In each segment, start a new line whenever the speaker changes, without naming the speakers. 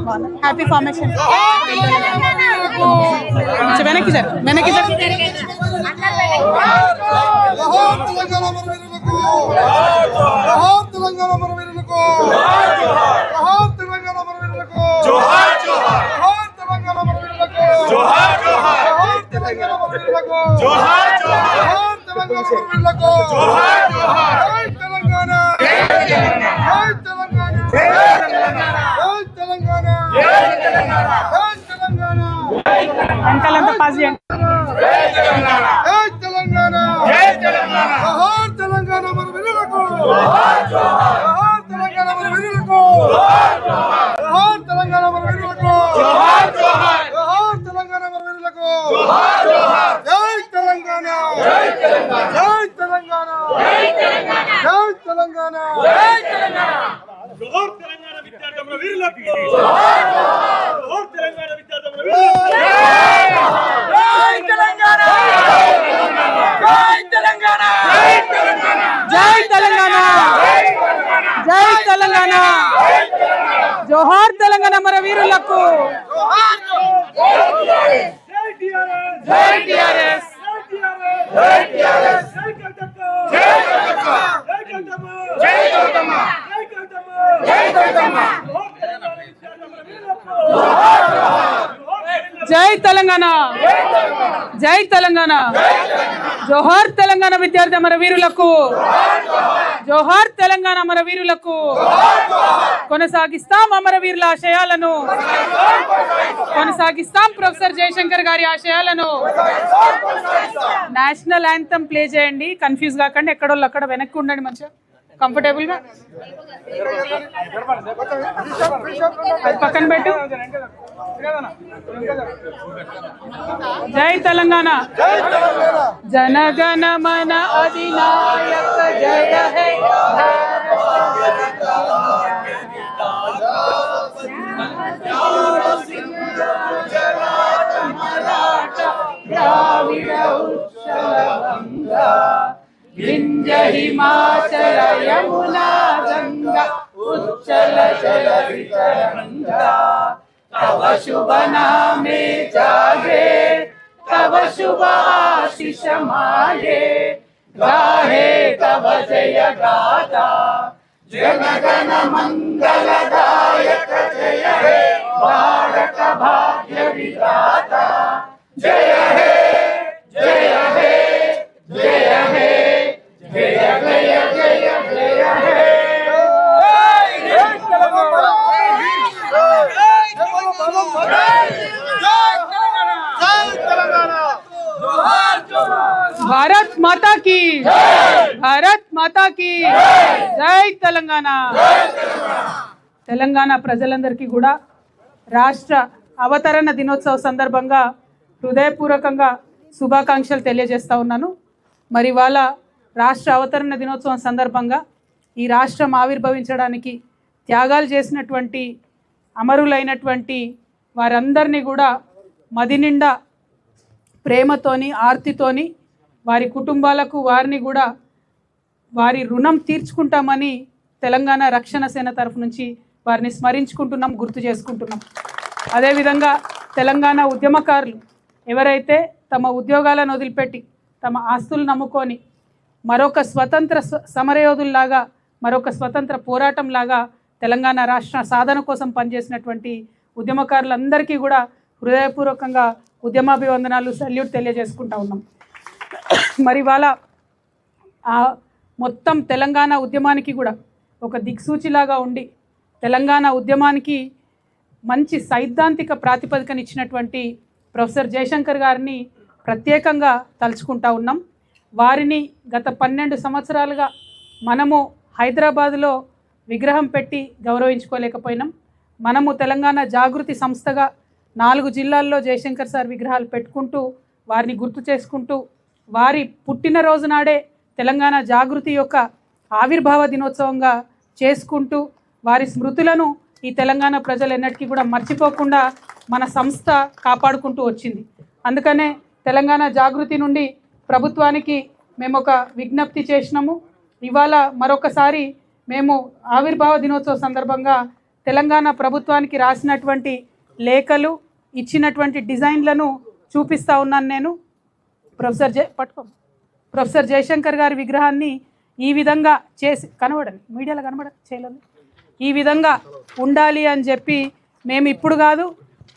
Happy formation. వెనక్కి జరు, వెనక్కి జరు. వెనకాలంతా పాస్ చేయండి. జోహార్ తెలంగాణ మన వీరులకు. జై తెలంగాణ, జై తెలంగాణ. జోహార్ తెలంగాణ విద్యార్థి అమర వీరులకు. జోహార్ తెలంగాణ అమర వీరులకు. కొనసాగిస్తాం అమరవీరుల ఆశయాలను, కొనసాగిస్తాం ప్రొఫెసర్ జయశంకర్ గారి ఆశయాలను. నేషనల్ యాంథమ్ ప్లే చేయండి, కన్ఫ్యూజ్ కాకండి. ఎక్కడోళ్ళు అక్కడ వెనక్కి ఉండండి, మంచిగా కంఫర్టబుల్ గా. పక్కన పెట్టు. జై తెలంగాణ. జనగణ మన అధినాయక జయ హే. వింధ్య హిమాచల యమునా గంగా ఉచ్చల జలధి తరంగా. तव शुभ नामे जागे, तव शुभ आशीष मागे. गाहे तव जय गाथा, जनगण मंगलदायक जय हे. भारत भाग्य विधाता जय हे, जय हे, जय हे, जय जय जय जय हे. भारत माता की, भारत माता की జై తెలంగాణ. తెలంగాణ ప్రజలందరికీ కూడా రాష్ట్ర అవతరణ దినోత్సవ సందర్భంగా హృదయపూర్వకంగా శుభాకాంక్షలు తెలియజేస్తా ఉన్నాను. మరి ఇవాళ రాష్ట్ర అవతరణ దినోత్సవం సందర్భంగా ఈ రాష్ట్రం ఆవిర్భవించడానికి త్యాగాలు చేసినటువంటి అమరులైనటువంటి వారందరినీ కూడా మది నిండా ప్రేమతోని ఆర్తితోని వారి కుటుంబాలకు వారిని కూడా వారి రుణం తీర్చుకుంటామని తెలంగాణ రక్షణ సేన తరఫు నుంచి వారిని స్మరించుకుంటున్నాం, గుర్తు చేసుకుంటున్నాం. అదేవిధంగా తెలంగాణ ఉద్యమకారులు ఎవరైతే తమ ఉద్యోగాలను వదిలిపెట్టి తమ ఆస్తులు నమ్ముకొని మరొక స్వతంత్ర సమరయోధుల్లాగా మరొక స్వతంత్ర పోరాటంలాగా తెలంగాణ రాష్ట్ర సాధన కోసం పనిచేసినటువంటి ఉద్యమకారులందరికీ కూడా హృదయపూర్వకంగా ఉద్యమాభివందనాలు, సల్యూట్ తెలియజేసుకుంటా ఉన్నాం. మరి ఇవాళ మొత్తం తెలంగాణ ఉద్యమానికి కూడా ఒక దిక్సూచిలాగా ఉండి తెలంగాణ ఉద్యమానికి మంచి సైద్ధాంతిక ప్రాతిపదికనిచ్చినటువంటి ప్రొఫెసర్ జయశంకర్ గారిని ప్రత్యేకంగా తలుచుకుంటా ఉన్నాం. వారిని గత 12 సంవత్సరాలుగా మనము హైదరాబాదులో విగ్రహం పెట్టి గౌరవించుకోలేకపోయినాం. మనము తెలంగాణ జాగృతి సంస్థగా 4 జిల్లాల్లో జయశంకర్ సార్ విగ్రహాలు పెట్టుకుంటూ వారిని గుర్తు చేసుకుంటూ వారి పుట్టినరోజు నాడే తెలంగాణ జాగృతి యొక్క ఆవిర్భావ దినోత్సవంగా చేసుకుంటూ వారి స్మృతులను ఈ తెలంగాణ ప్రజలు ఎన్నటికీ కూడా మర్చిపోకుండా మన సంస్థ కాపాడుకుంటూ వచ్చింది. అందుకనే తెలంగాణ జాగృతి నుండి ప్రభుత్వానికి మేము ఒక విజ్ఞప్తి చేసినాము. ఇవాళ మరొకసారి మేము ఆవిర్భావ దినోత్సవ సందర్భంగా తెలంగాణ ప్రభుత్వానికి రాసినటువంటి లేఖలు, ఇచ్చినటువంటి డిజైన్లను చూపిస్తూ ఉన్నాను. నేను ప్రొఫెసర్ జయశంకర్ గారి విగ్రహాన్ని ఈ విధంగా చేసి కనబడండి, మీడియాలో చేయలేదు, ఈ విధంగా ఉండాలి అని చెప్పి మేము ఇప్పుడు కాదు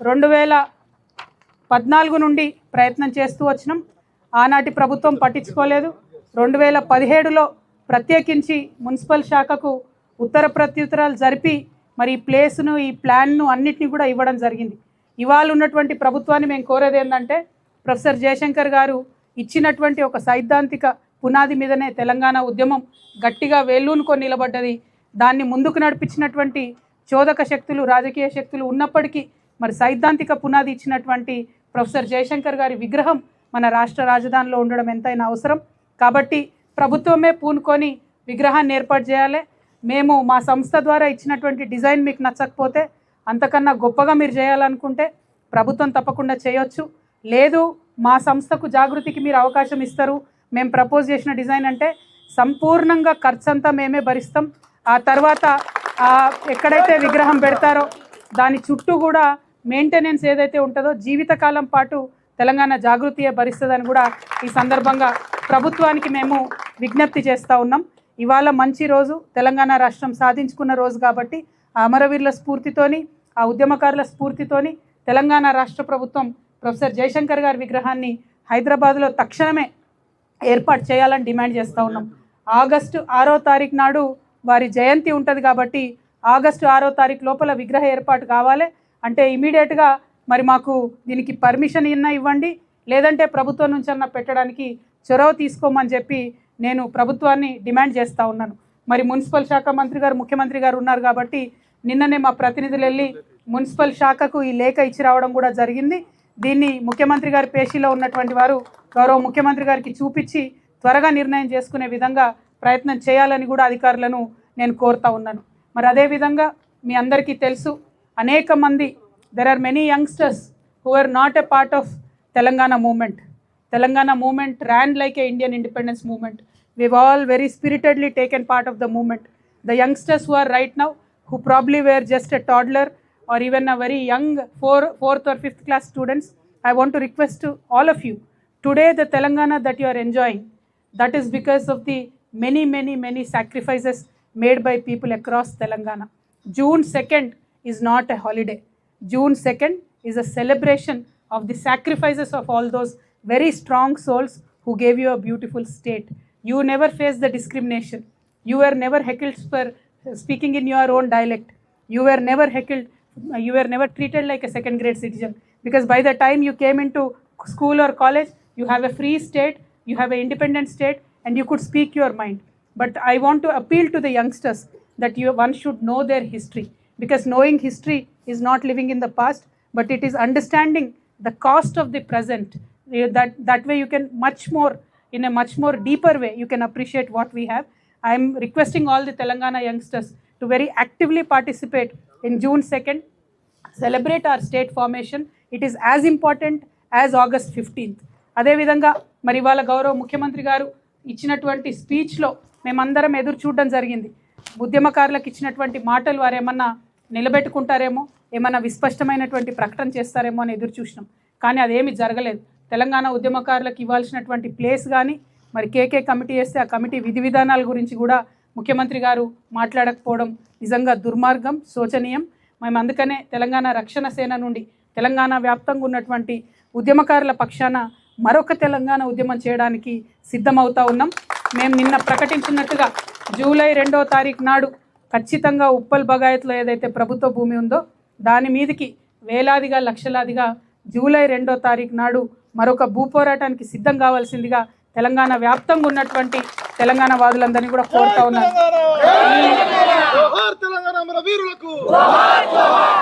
2014 నుండి ప్రయత్నం చేస్తూ వచ్చినాం. ఆనాటి ప్రభుత్వం పట్టించుకోలేదు. 2017లో ప్రత్యేకించి మున్సిపల్ శాఖకు ఉత్తర ప్రత్యుత్తరాలు జరిపి మరి ఈ ప్లేస్ను, ఈ ప్లాన్ను అన్నిటినీ కూడా ఇవ్వడం జరిగింది. ఇవాళ ఉన్నటువంటి ప్రభుత్వాన్ని మేము కోరేది ఏంటంటే, ప్రొఫెసర్ జయశంకర్ గారు ఇచ్చినటువంటి ఒక సైద్ధాంతిక పునాది మీదనే తెలంగాణ ఉద్యమం గట్టిగా వేళ్ళూనుకొని నిలబడ్డది. దాన్ని ముందుకు నడిపించినటువంటి చోదక శక్తులు, రాజకీయ శక్తులు ఉన్నప్పటికీ మరి సైద్ధాంతిక పునాది ఇచ్చినటువంటి ప్రొఫెసర్ జయశంకర్ గారి విగ్రహం మన రాష్ట్ర రాజధానిలో ఉండడం ఎంతైనా అవసరం. కాబట్టి ప్రభుత్వమే పూనుకొని విగ్రహాన్ని ఏర్పాటు చేయాలి. మేము మా సంస్థ ద్వారా ఇచ్చినటువంటి డిజైన్ మీకు నచ్చకపోతే, అంతకన్నా గొప్పగా మీరు చేయాలనుకుంటే ప్రభుత్వం తప్పకుండా చేయొచ్చు. లేదు మా సంస్థకు జాగృతికి మీరు అవకాశం ఇస్తారు, మేము ప్రపోజ్ చేసిన డిజైన్ అంటే సంపూర్ణంగా ఖర్చంతా మేమే భరిస్తాం. ఆ తర్వాత ఎక్కడైతే విగ్రహం పెడతారో దాని చుట్టూ కూడా మెయింటెనెన్స్ ఏదైతే ఉంటుందో జీవితకాలం పాటు తెలంగాణ జాగృతియే భరిస్తుందని కూడా ఈ సందర్భంగా ప్రభుత్వానికి మేము విజ్ఞప్తి చేస్తూ ఉన్నాం. ఇవాళ మంచి రోజు, తెలంగాణ రాష్ట్రం సాధించుకున్న రోజు కాబట్టి ఆ అమరవీరుల స్ఫూర్తితోని, ఆ ఉద్యమకారుల స్ఫూర్తితోని తెలంగాణ రాష్ట్ర ప్రభుత్వం ప్రొఫెసర్ జయశంకర్ గారి విగ్రహాన్ని హైదరాబాద్లో తక్షణమే ఏర్పాటు చేయాలని డిమాండ్ చేస్తూ ఉన్నాం. ఆగస్టు 6వ తారీఖు నాడు వారి జయంతి ఉంటుంది కాబట్టి ఆగస్టు 6వ తారీఖు లోపల విగ్రహ ఏర్పాటు కావాలి. అంటే ఇమీడియట్గా మరి మాకు దీనికి పర్మిషన్ ఇవ్వండి, లేదంటే ప్రభుత్వం నుంచి అన్న పెట్టడానికి చొరవ తీసుకోమని చెప్పి నేను ప్రభుత్వాన్ని డిమాండ్ చేస్తూ ఉన్నాను. మరి మున్సిపల్ శాఖ మంత్రి గారు, ముఖ్యమంత్రి గారు ఉన్నారు కాబట్టి నిన్ననే మా ప్రతినిధులు వెళ్ళి మున్సిపల్ శాఖకు ఈ లేఖ ఇచ్చి రావడం కూడా జరిగింది. దీన్ని ముఖ్యమంత్రి గారి పేషీలో ఉన్నటువంటి వారు గౌరవ ముఖ్యమంత్రి గారికి చూపించి త్వరగా నిర్ణయం చేసుకునే విధంగా ప్రయత్నం చేయాలని కూడా అధికారులను నేను కోరుతా ఉన్నాను. మరి అదేవిధంగా మీ అందరికీ తెలుసు, అనేక మంది there are many youngsters who are not a part of Telangana movement. Telangana movement ran like a Indian independence movement. We've all very spiritedly taken part of the movement. The youngsters who are right now, who probably were just a toddler or even a very young 4th or 5th class students, I want to request to all of you, today the Telangana that you are enjoying, that is because of the many sacrifices made by people across Telangana. June 2nd is not a holiday. June 2nd is a celebration of the sacrifices of all those very strong souls who gave you a beautiful state. You never faced the discrimination. You were never heckled for speaking in your own dialect. You were never heckled. You were never treated like a second grade citizen, because by the time you came into school or college, you have a free state, you have an independent state, and you could speak your mind. But I want to appeal to the youngsters that one should know their history, because knowing history is not living in the past, but it is understanding the cost of the present. That way you can in a much more deeper way you can appreciate what we have. I am requesting all the Telangana youngsters to very actively participate in June 2nd, celebrate our state formation. It is as important as August 15th. అదే విధంగా మరి ఇవాళ గౌరవ ముఖ్యమంత్రి గారు ఇచ్చినటువంటి స్పీచ్లో మేమందరం ఎదురు చూడడం జరిగింది. ఉద్యమకారులకు ఇచ్చినటువంటి మాటలు వారు ఏమన్నా నిలబెట్టుకుంటారేమో, ఏమన్నా విస్పష్టమైనటువంటి ప్రకటన చేస్తారేమో అని ఎదురు చూసినాం. కానీ అదేమీ జరగలేదు. తెలంగాణ ఉద్యమకారులకు ఇవ్వాల్సినటువంటి ప్లేస్ కానీ, మరి కేకే కమిటీ వేస్తే ఆ కమిటీ విధి విధానాల గురించి కూడా ముఖ్యమంత్రి గారు మాట్లాడకపోవడం నిజంగా దుర్మార్గం, శోచనీయం. మేము అందుకనే తెలంగాణ రక్షణ సేన నుండి తెలంగాణ వ్యాప్తంగా ఉన్నటువంటి ఉద్యమకారుల పక్షాన మరొక తెలంగాణ ఉద్యమం చేయడానికి సిద్ధమవుతా ఉన్నాం. మేము నిన్న ప్రకటించినట్టుగా జూలై 2వ తారీఖు నాడు ఖచ్చితంగా ఉప్పల్ బగాయత్లో ఏదైతే ప్రభుత్వ భూమి ఉందో దాని మీదకి వేలాదిగా, లక్షలాదిగా జూలై 2వ తారీఖు నాడు మరొక భూ పోరాటానికి సిద్ధం కావాల్సిందిగా తెలంగాణ వ్యాప్తంగా ఉన్నటువంటి తెలంగాణ వాదులందరినీ కూడా కోరుతా ఉన్నారు.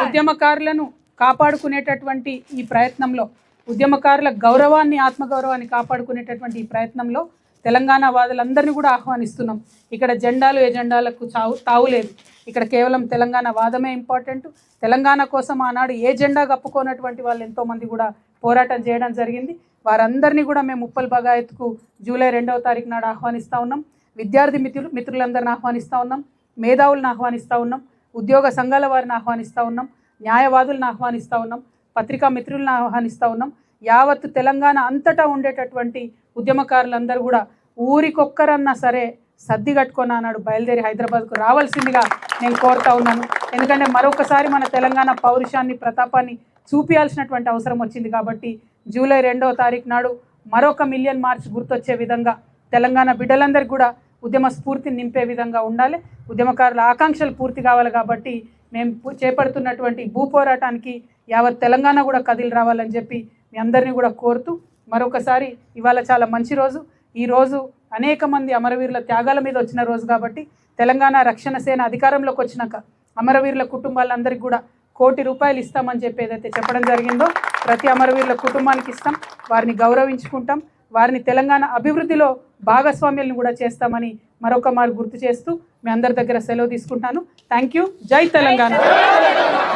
ఉద్యమకారులను కాపాడుకునేటటువంటి ఈ ప్రయత్నంలో, ఉద్యమకారుల గౌరవాన్ని, ఆత్మగౌరవాన్ని కాపాడుకునేటటువంటి ఈ ప్రయత్నంలో తెలంగాణ వాదులందరినీ కూడా ఆహ్వానిస్తున్నాం. ఇక్కడ జెండాలు, ఎజెండాలకు తావులేదు. ఇక్కడ కేవలం తెలంగాణ వాదమే ఇంపార్టెంట్. తెలంగాణ కోసం ఆనాడు ఏ జెండా కప్పుకోనటువంటి వాళ్ళు ఎంతోమంది కూడా పోరాటం చేయడం జరిగింది. వారందరినీ కూడా మేము ఉప్పల్ బగాయత్కు జూలై 2వ తారీఖు నాడు ఆహ్వానిస్తూ ఉన్నాం. విద్యార్థి మిత్రులందరిని ఆహ్వానిస్తూ ఉన్నాం. మేధావులను ఆహ్వానిస్తూ ఉన్నాం. ఉద్యోగ సంఘాల వారిని ఆహ్వానిస్తూ ఉన్నాం, న్యాయవాదులను ఆహ్వానిస్తూ ఉన్నాం, పత్రికా మిత్రులను ఆహ్వానిస్తూ ఉన్నాం. యావత్తు తెలంగాణ అంతటా ఉండేటటువంటి ఉద్యమకారులందరూ కూడా ఊరికొక్కరన్నా సరే సర్ది కట్టుకొని అన్నాడు బయలుదేరి హైదరాబాద్కు రావాల్సిందిగా నేను కోరుతా ఉన్నాను. ఎందుకంటే మరొకసారి మన తెలంగాణ పౌరుషాన్ని ప్రతాపాన్ని చూపించాల్సినటువంటి అవసరం వచ్చింది. కాబట్టి జూలై 2వ తారీఖు నాడు మరొక మిలియన్ మార్చ్ గుర్తొచ్చే విధంగా తెలంగాణ బిడ్డలందరికీ కూడా ఉద్యమ స్ఫూర్తిని నింపే విధంగా ఉండాలి. ఉద్యమకారుల ఆకాంక్షలు పూర్తి కావాలి. కాబట్టి మేము చేపడుతున్నటువంటి భూ పోరాటానికి యావత్ తెలంగాణ కూడా కదిలి రావాలని చెప్పి మీ అందరినీ కూడా కోరుతూ మరొకసారి ఇవాళ చాలా మంచి రోజు. ఈ రోజు అనేక మంది అమరవీరుల త్యాగాల మీద వచ్చిన రోజు కాబట్టి తెలంగాణ రక్షణ సేన అధికారంలోకి వచ్చినాక అమరవీరుల కుటుంబాలందరికీ కూడా ₹1 కోటి ఇస్తామని చెప్పి ఏదైతే చెప్పడం జరిగిందో ప్రతి అమరవీరుల కుటుంబానికి ఇస్తాం. వారిని గౌరవించుకుంటాం. వారిని తెలంగాణ అభివృద్ధిలో భాగస్వామ్యాలను కూడా చేస్తామని మరొక మారు గుర్తు చేస్తూ మీ అందరి దగ్గర సెలవు తీసుకుంటాను. Thank you. జై తెలంగాణ,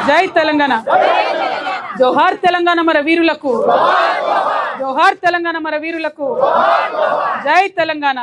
జై తెలంగాణ, జోహార్ తెలంగాణ మన వీరులకు, జోహార్ తెలంగాణ మన వీరులకు, జై తెలంగాణ.